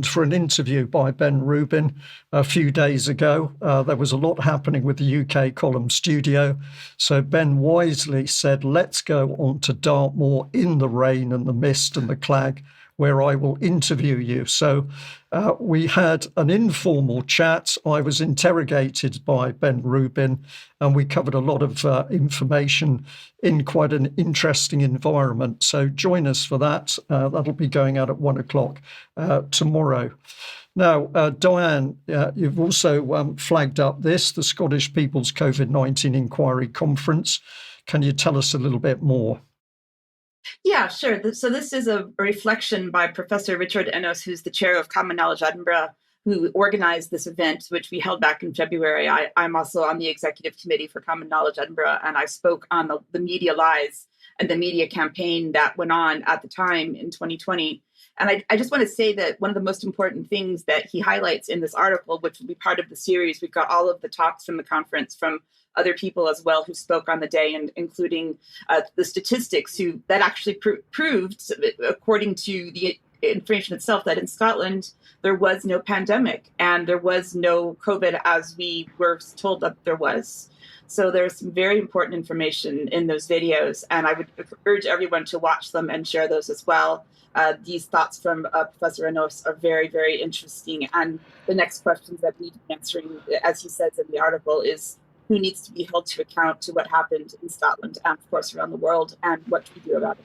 for an interview by Ben Rubin a few days ago. There was a lot happening with the UK Column studio. So Ben wisely said, let's go on to Dartmoor in the rain and the mist and the clag, where I will interview you. So we had an informal chat. I was interrogated by Ben Rubin, and we covered a lot of information in quite an interesting environment. So join us for that. That'll be going out at 1:00 tomorrow. Now, Diane, you've also flagged up the Scottish People's COVID-19 Inquiry Conference. Can you tell us a little bit more? Yeah, sure. So this is a reflection by Professor Richard Ennos, who's the chair of Common Knowledge Edinburgh, who organized this event, which we held back in February. I'm also on the executive committee for Common Knowledge Edinburgh, and I spoke on the media lies and the media campaign that went on at the time in 2020. And I just want to say that one of the most important things that he highlights in this article, which will be part of the series, we've got all of the talks from the conference from other people as well who spoke on the day, and including the statistics that actually proved, according to the information itself that in Scotland, there was no pandemic and there was no COVID as we were told that there was. So there's some very important information in those videos, and I would urge everyone to watch them and share those as well. These thoughts from Professor Anos are very, very interesting. And the next questions that we need to be answering, as he says in the article, is who needs to be held to account to what happened in Scotland and, of course, around the world, and what do we do about it?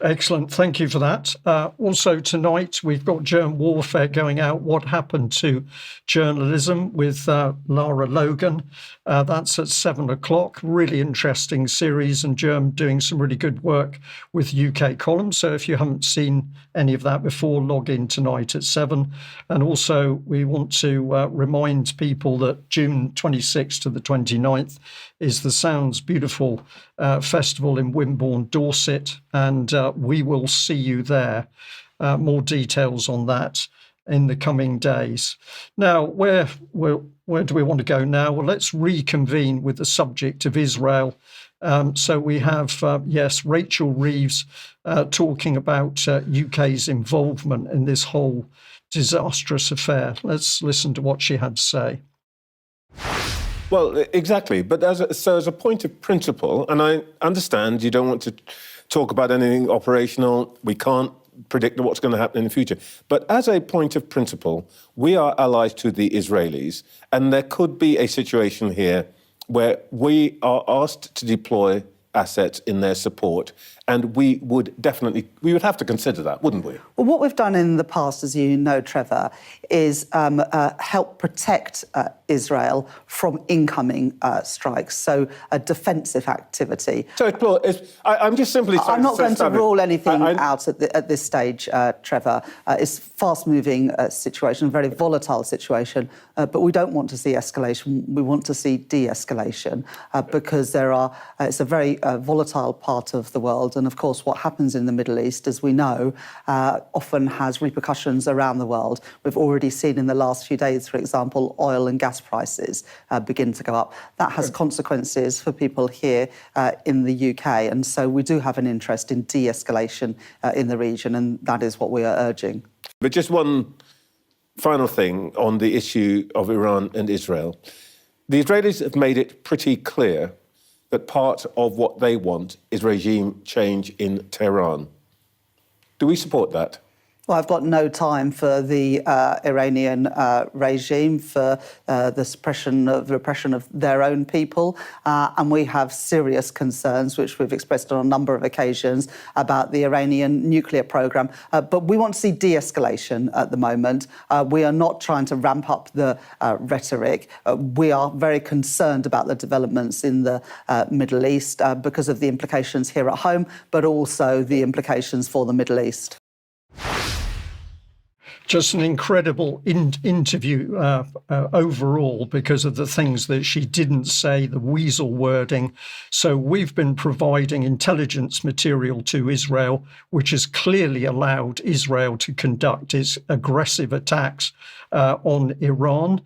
Excellent. Thank you for that. Also tonight, we've got Germ Warfare going out. What happened to journalism with Lara Logan. That's at 7:00. Really interesting series, and Germ doing some really good work with UK columns. So if you haven't seen any of that before, log in tonight at 7. And also we want to remind people that June 26th to the 29th is the Sounds Beautiful Festival in Wimborne, Dorset, and we will see you there. More details on that in the coming days. Now, where do we want to go now? Well, let's reconvene with the subject of Israel. So we have, Rachel Reeves talking about UK's involvement in this whole disastrous affair. Let's listen to what she had to say. Well, exactly. But as a point of principle, and I understand you don't want to talk about anything operational, we can't predict what's going to happen in the future. But as a point of principle, we are allies to the Israelis, and there could be a situation here where we are asked to deploy assets in their support, and we would have to consider that, wouldn't we? Well, what we've done in the past, as you know, Trevor, is help protect Israel from incoming strikes, so a defensive activity. So I'm just simply saying... I'm not going to rule anything out at this stage, Trevor. It's a fast-moving situation, a very volatile situation, but we don't want to see escalation. We want to see de-escalation because it's a very volatile part of the world. And of course, what happens in the Middle East, as we know, often has repercussions around the world. We've already seen in the last few days, for example, oil and gas prices begin to go up. That has consequences for people here in the UK. And so we do have an interest in de-escalation in the region, and that is what we are urging. But just one final thing on the issue of Iran and Israel. The Israelis have made it pretty clear that part of what they want is regime change in Tehran. Do we support that? Well, I've got no time for the Iranian regime, for the repression of their own people. And we have serious concerns, which we've expressed on a number of occasions, about the Iranian nuclear program. But we want to see de-escalation at the moment. We are not trying to ramp up the rhetoric. We are very concerned about the developments in the Middle East because of the implications here at home, but also the implications for the Middle East. Just an incredible interview overall because of the things that she didn't say, the weasel wording. So we've been providing intelligence material to Israel, which has clearly allowed Israel to conduct its aggressive attacks on Iran.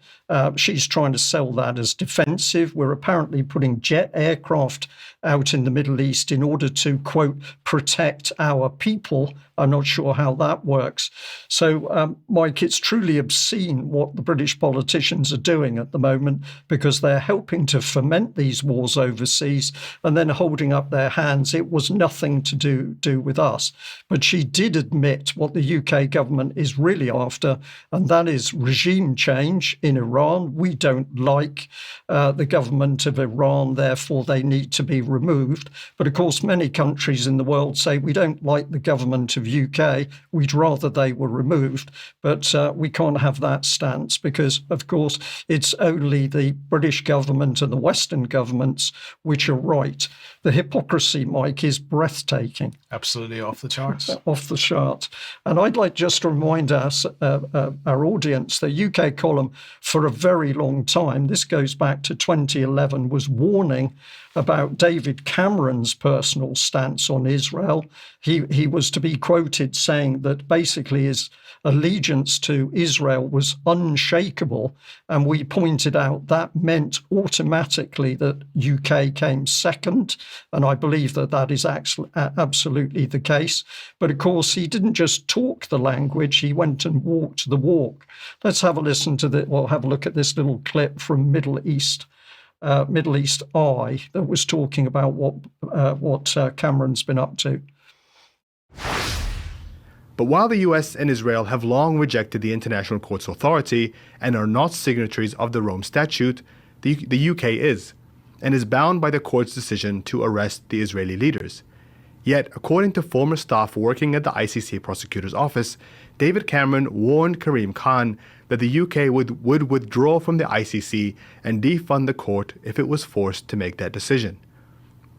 She's trying to sell that as defensive. We're apparently putting jet aircraft out in the Middle East in order to, quote, protect our people. I'm not sure how that works. So, Mike, it's truly obscene what the British politicians are doing at the moment, because they're helping to foment these wars overseas and then holding up their hands. It was nothing to do with us. But she did admit what the UK government is really after, and that is regime change in Iran. We don't like the government of Iran, therefore they need to be removed. But of course, many countries in the world say we don't like the government of UK, we'd rather they were removed. But we can't have that stance because, of course, it's only the British government and the Western governments which are right. The hypocrisy, Mike, is breathtaking. Absolutely off the charts. Off the chart. And I'd like just to remind us, our audience, the UK column for for a very long time, this goes back to 2011, was warning about David Cameron's personal stance on Israel. He was to be quoted saying that basically his allegiance to Israel was unshakable, and we pointed out that meant automatically that UK came second, and I believe that that is actually absolutely the case. But of course, he didn't just talk the language, he went and walked the walk. Let's have a listen to have a look at this little clip from Middle East Eye that was talking about what Cameron's been up to. But while the US and Israel have long rejected the International Court's authority and are not signatories of the Rome Statute, the UK is, and is bound by the court's decision to arrest the Israeli leaders. Yet, according to former staff working at the ICC prosecutor's office, David Cameron warned Karim Khan that the UK would withdraw from the ICC and defund the court if it was forced to make that decision.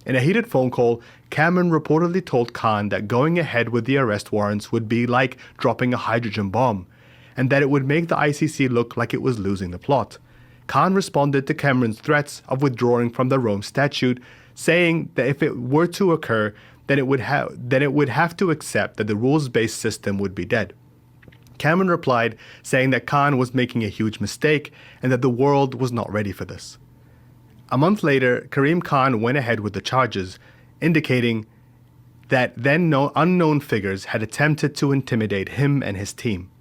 In a heated phone call, Cameron reportedly told Khan that going ahead with the arrest warrants would be like dropping a hydrogen bomb, and that it would make the ICC look like it was losing the plot. Khan responded to Cameron's threats of withdrawing from the Rome Statute, saying that if it were to occur, then it would have to accept that the rules-based system would be dead. Cameron replied, saying that Khan was making a huge mistake and that the world was not ready for this. A month later, Karim Khan went ahead with the charges, indicating that then unknown figures had attempted to intimidate him and his team.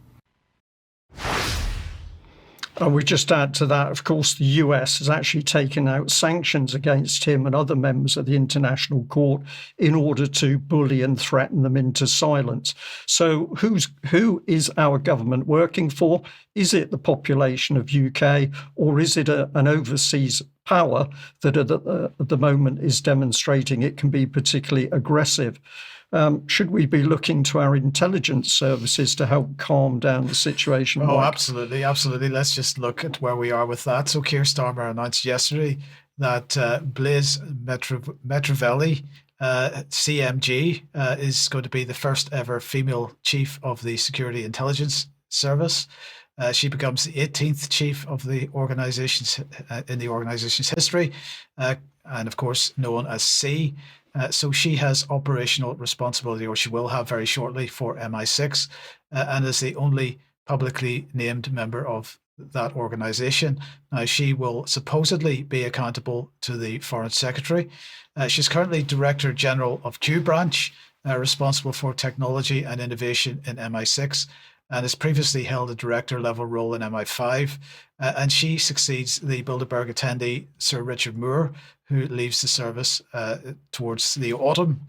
And we just add to that, of course, the US has actually taken out sanctions against him and other members of the International Court in order to bully and threaten them into silence. So who is our government working for? Is it the population of UK, or is it an overseas power that at the moment is demonstrating it can be particularly aggressive? Should we be looking to our intelligence services to help calm down the situation? Oh, absolutely. Let's just look at where we are with that. So Keir Starmer announced yesterday that Blaise Metreweli, CMG, is going to be the first ever female chief of the Security Intelligence Service. She becomes the 18th chief of the organization's in the organization's history, and of course known as C. So she has operational responsibility, or she will have very shortly, for MI6, and is the only publicly named member of that organization. Now, she will supposedly be accountable to the Foreign Secretary. She's currently Director General of Q Branch, responsible for technology and innovation in MI6, and has previously held a director level role in MI5. And she succeeds the Bilderberg attendee, Sir Richard Moore, who leaves the service towards the autumn.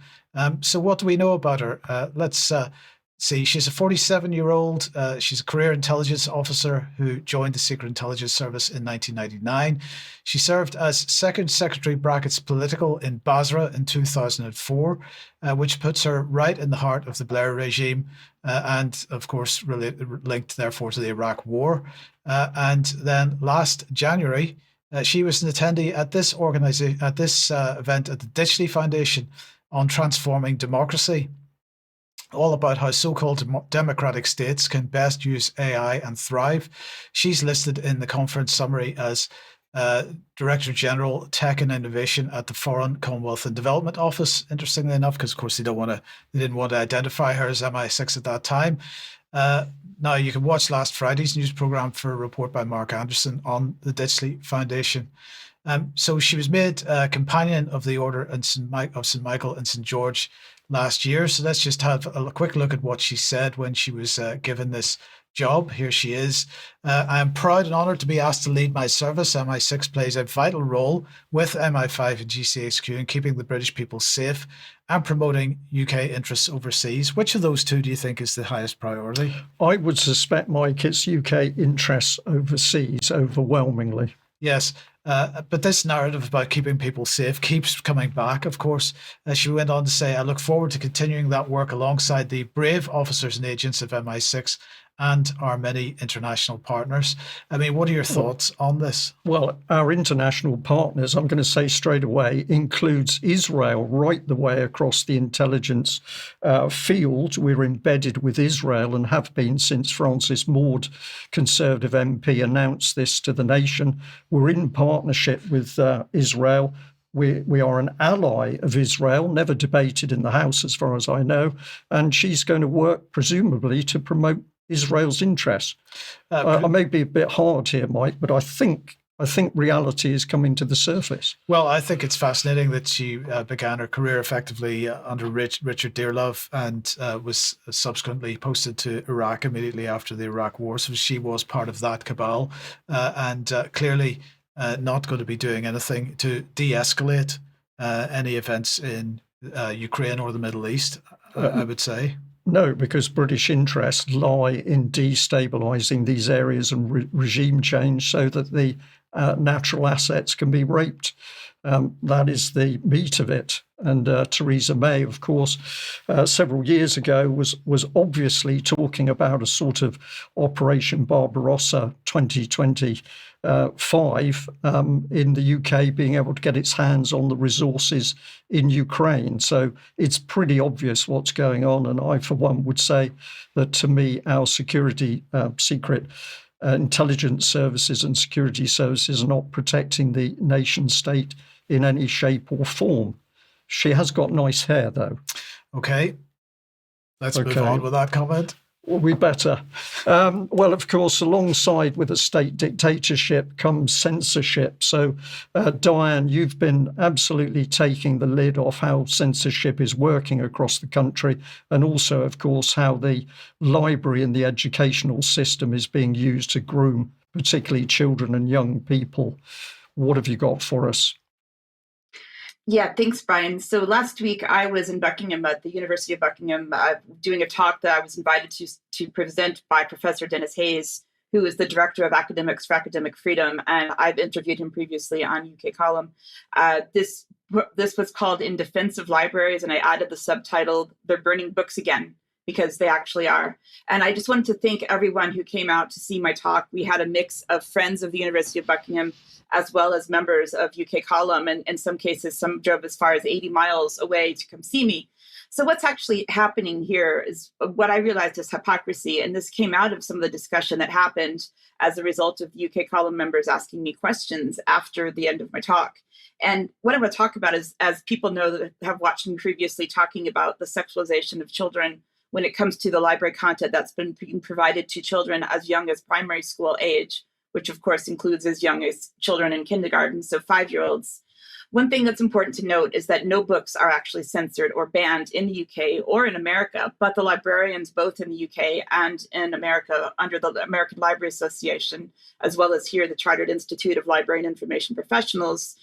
So what do we know about her? Let's see. She's a 47-year-old. She's a career intelligence officer who joined the Secret Intelligence Service in 1999. She served as Second Secretary Political in Basra in 2004, which puts her right in the heart of the Blair regime, and of course linked therefore to the Iraq War. And then last January, she was an attendee at this event at the Ditchley Foundation on transforming democracy, all about how so-called democratic states can best use AI and thrive. She's listed in the conference summary as Director General Tech and Innovation at the Foreign, Commonwealth and Development Office, interestingly enough, because of course they didn't want to identify her as MI6 at that time. Now, you can watch last Friday's news programme for a report by Mark Anderson on the Ditchley Foundation. So she was made Companion of the Order of St. Michael and St. George last year. So let's just have a quick look at what she said when she was given this job. Here she is. I am proud and honoured to be asked to lead my service. MI6 plays a vital role with MI5 and GCHQ in keeping the British people safe and promoting UK interests overseas. Which of those two do you think is the highest priority? I would suspect, Mike, it's UK interests overseas overwhelmingly. Yes. But this narrative about keeping people safe keeps coming back, of course. She went on to say, I look forward to continuing that work alongside the brave officers and agents of MI6 and our many international partners. I mean, what are your thoughts on this? Well, our international partners, I'm going to say straight away, includes Israel right the way across the intelligence field. We're embedded with Israel and have been since Francis Maud, Conservative MP, announced this to the nation. We're in partnership with Israel. We are an ally of Israel, never debated in the House as far as I know, and she's going to work presumably to promote Israel's interests. I may be a bit hard here, Mike, but I think reality is coming to the surface. Well, I think it's fascinating that she began her career effectively under Richard Dearlove and was subsequently posted to Iraq immediately after the Iraq War. So she was part of that cabal and clearly not going to be doing anything to de-escalate any events in Ukraine or the Middle East, I would say. No, because British interests lie in destabilising these areas and regime change so that the natural assets can be raped. That is the meat of it. And Theresa May, of course, several years ago was obviously talking about a sort of Operation Barbarossa 2025 in the UK being able to get its hands on the resources in Ukraine. So it's pretty obvious what's going on. And I, for one, would say that to me, our secret intelligence services and security services are not protecting the nation state in any shape or form. She has got nice hair, though. Okay. Let's move on with that comment. Well, we better. Well, of course, alongside with a state dictatorship comes censorship. So, Diane, you've been absolutely taking the lid off how censorship is working across the country, and also, of course, how the library and the educational system is being used to groom particularly children and young people. What have you got for us? Yeah, thanks, Brian. So last week I was in Buckingham at the University of Buckingham doing a talk that I was invited to present by Professor Dennis Hayes, who is the Director of Academics for Academic Freedom, and I've interviewed him previously on UK Column. This was called In Defense of Libraries, and I added the subtitle, They're Burning Books Again, because they actually are. And I just wanted to thank everyone who came out to see my talk. We had a mix of friends of the University of Buckingham, as well as members of UK Column, and in some cases, some drove as far as 80 miles away to come see me. So what's actually happening here is what I realized is hypocrisy, and this came out of some of the discussion that happened as a result of UK Column members asking me questions after the end of my talk. And what I want to talk about is, as people know that have watched me previously, talking about the sexualization of children when it comes to the library content that's been being provided to children as young as primary school age, which of course includes as young as children in kindergarten, so 5-year-olds. One thing that's important to note is that no books are actually censored or banned in the UK or in America, but the librarians both in the UK and in America under the American Library Association, as well as here the Chartered Institute of Library and Information Professionals,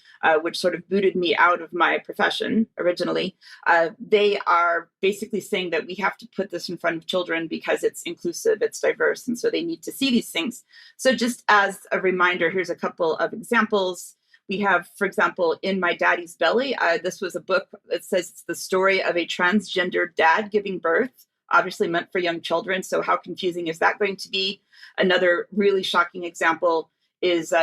which sort of booted me out of my profession originally, they are basically saying that we have to put this in front of children because it's inclusive, it's diverse, and so they need to see these things. So just as a reminder, here's a couple of examples. We have, for example, In My Daddy's Belly. This was a book that says it's the story of a transgender dad giving birth, obviously meant for young children. So how confusing is that going to be? Another really shocking example is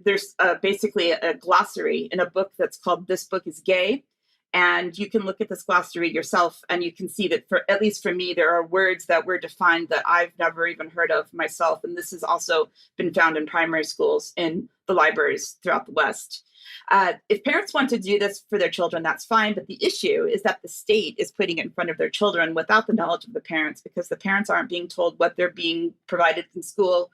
there's basically a glossary in a book that's called This Book is Gay. And you can look at this glossary yourself and you can see that, at least for me, there are words that were defined that I've never even heard of myself. And this has also been found in primary schools in the libraries throughout the West. If parents want to do this for their children, that's fine. But the issue is that the state is putting it in front of their children without the knowledge of the parents, because the parents aren't being told what they're being provided in school.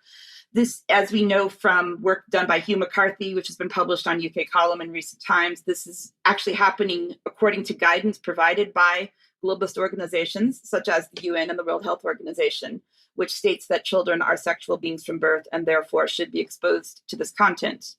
This, as we know from work done by Hugh McCarthy, which has been published on UK Column in recent times, this is actually happening according to guidance provided by globalist organizations such as the UN and the World Health Organization, which states that children are sexual beings from birth and therefore should be exposed to this content.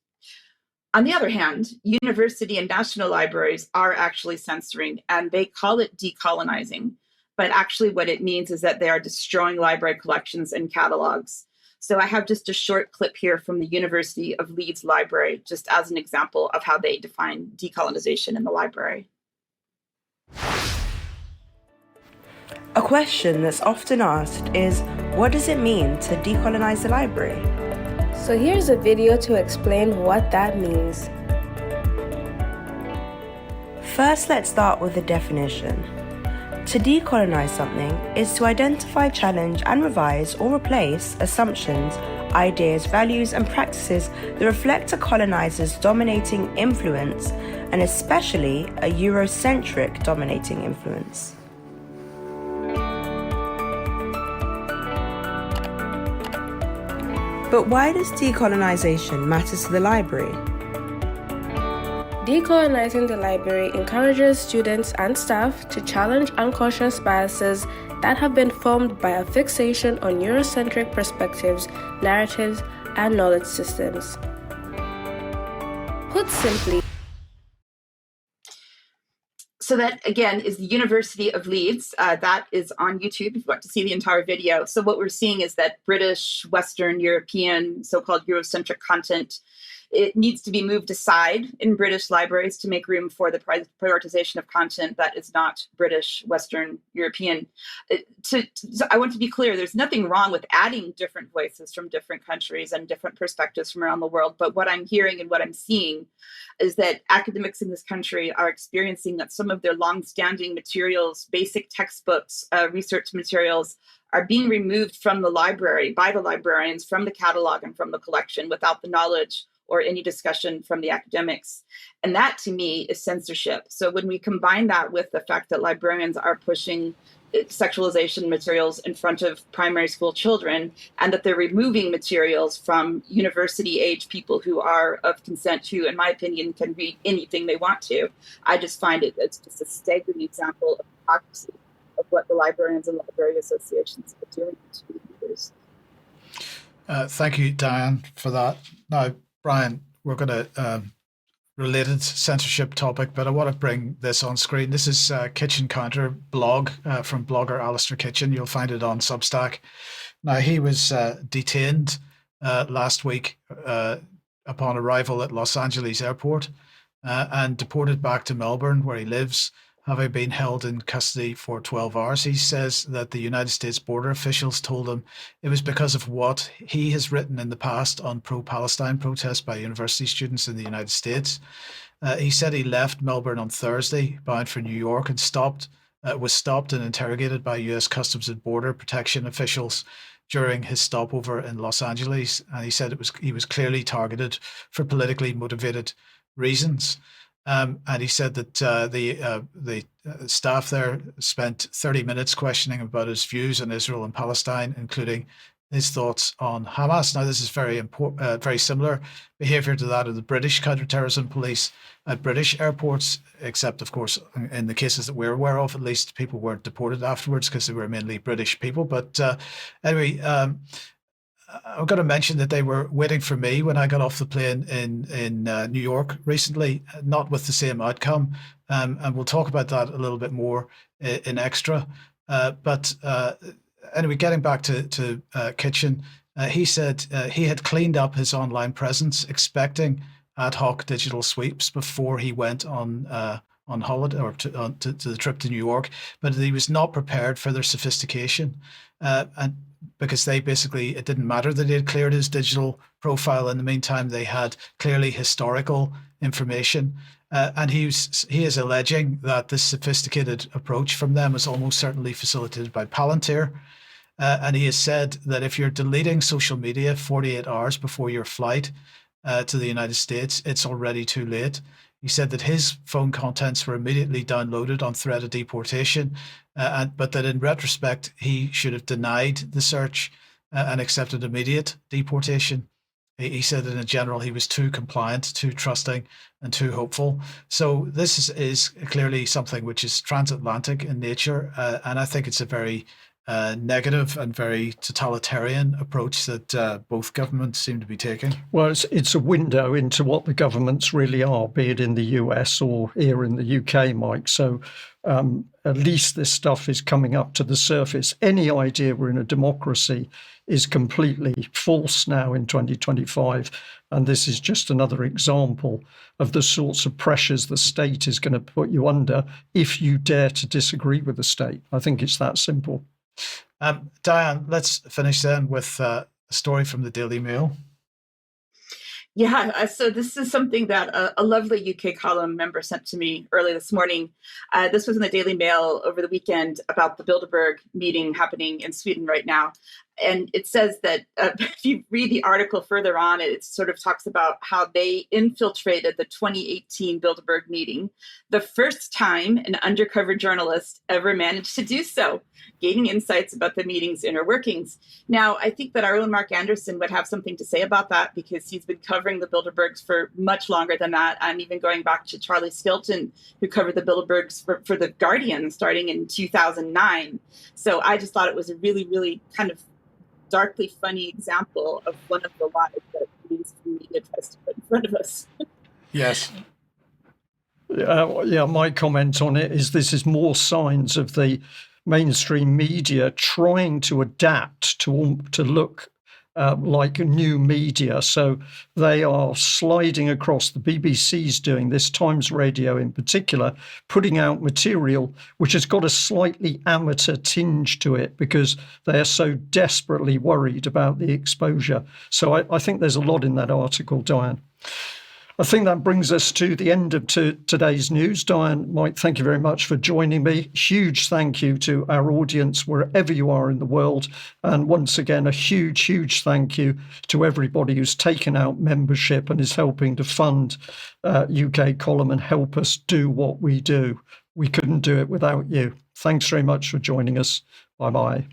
On the other hand, university and national libraries are actually censoring, and they call it decolonizing. But actually what it means is that they are destroying library collections and catalogs. So I have just a short clip here from the University of Leeds Library, just as an example of how they define decolonization in the library. A question that's often asked is, What does it mean to decolonize the library? So here's a video to explain what that means. First, let's start with the definition. To decolonize something is to identify, challenge, and revise or replace assumptions, ideas, values, and practices that reflect a colonizer's dominating influence, and especially a Eurocentric dominating influence. But why does decolonization matter to the library? Decolonizing the library encourages students and staff to challenge unconscious biases that have been formed by a fixation on Eurocentric perspectives, narratives, and knowledge systems. Put simply, so that, again, is the University of Leeds. That is on YouTube if you want to see the entire video. So what we're seeing is that British, Western European, so-called Eurocentric content, it needs to be moved aside in British libraries to make room for the prioritization of content that is not British, Western, European. So I want to be clear, there's nothing wrong with adding different voices from different countries and different perspectives from around the world. But what I'm hearing and what I'm seeing is that academics in this country are experiencing that some of their long-standing materials, basic textbooks, research materials, are being removed from the library by the librarians, from the catalog and from the collection without the knowledge or any discussion from the academics. And that, to me, is censorship. So when we combine that with the fact that librarians are pushing sexualization materials in front of primary school children, and that they're removing materials from university-age people who are of consent who, in my opinion, can read anything they want to, I just find it's just a staggering example of hypocrisy of what the librarians and library associations are doing to readers. Thank you, Diane, for that. Now, Brian, we're going to related censorship topic, but I want to bring this on screen. This is Kitchen Counter blog from blogger Alistair Kitchen. You'll find it on Substack. Now, he was detained last week upon arrival at Los Angeles airport and deported back to Melbourne, where he lives, having been held in custody for 12 hours. He says that the United States border officials told him it was because of what he has written in the past on pro-Palestine protests by university students in the United States. He said he left Melbourne on Thursday, bound for New York, and was stopped and interrogated by US Customs and Border Protection officials during his stopover in Los Angeles. And he said he was clearly targeted for politically motivated reasons. And he said that the staff there spent 30 minutes questioning him about his views on Israel and Palestine, including his thoughts on Hamas. Now, this is very similar behaviour to that of the British counterterrorism police at British airports, except, of course, in the cases that we're aware of, at least people weren't deported afterwards because they were mainly British people. But anyway, I've got to mention that they were waiting for me when I got off the plane in New York recently, not with the same outcome. And we'll talk about that a little bit more in extra. But anyway, getting back to Kitchen, he said he had cleaned up his online presence, expecting ad hoc digital sweeps before he went on holiday or to the trip to New York, but he was not prepared for their sophistication. And because it didn't matter that he had cleared his digital profile. In the meantime, they had clearly historical information. And he is alleging that this sophisticated approach from them is almost certainly facilitated by Palantir. And he has said that if you're deleting social media 48 hours before your flight to the United States, it's already too late. He said that his phone contents were immediately downloaded on threat of deportation, but that in retrospect, he should have denied the search and accepted immediate deportation. He said that in general, he was too compliant, too trusting, and too hopeful. So this is clearly something which is transatlantic in nature, and I think it's a very negative and very totalitarian approach that both governments seem to be taking. Well, it's a window into what the governments really are, be it in the US or here in the UK, Mike. So at least this stuff is coming up to the surface. Any idea we're in a democracy is completely false now in 2025. And this is just another example of the sorts of pressures the state is going to put you under if you dare to disagree with the state. I think it's that simple. Diane, let's finish then with a story from the Daily Mail. Yeah, so this is something that a lovely UK column member sent to me early this morning. This was in the Daily Mail over the weekend about the Bilderberg meeting happening in Sweden right now. And it says that if you read the article further on, it sort of talks about how they infiltrated the 2018 Bilderberg meeting, the first time an undercover journalist ever managed to do so, gaining insights about the meeting's inner workings. Now, I think that our own Mark Anderson would have something to say about that because he's been covering the Bilderbergs for much longer than that. And even going back to Charlie Skilton, who covered the Bilderbergs for The Guardian starting in 2009. So I just thought it was a really, really kind of darkly funny example of one of the lies that mainstream media tries to put in front of us. Yes. Yeah, my comment on it is this is more signs of the mainstream media trying to adapt to look like new media. So they are sliding across. The BBC's doing this, Times Radio in particular, putting out material which has got a slightly amateur tinge to it because they are so desperately worried about the exposure. So I think there's a lot in that article, Diane. I think that brings us to the end of today's news. Diane, Mike, thank you very much for joining me. Huge thank you to our audience wherever you are in the world. And once again, a huge, huge thank you to everybody who's taken out membership and is helping to fund UK Column and help us do what we do. We couldn't do it without you. Thanks very much for joining us. Bye-bye.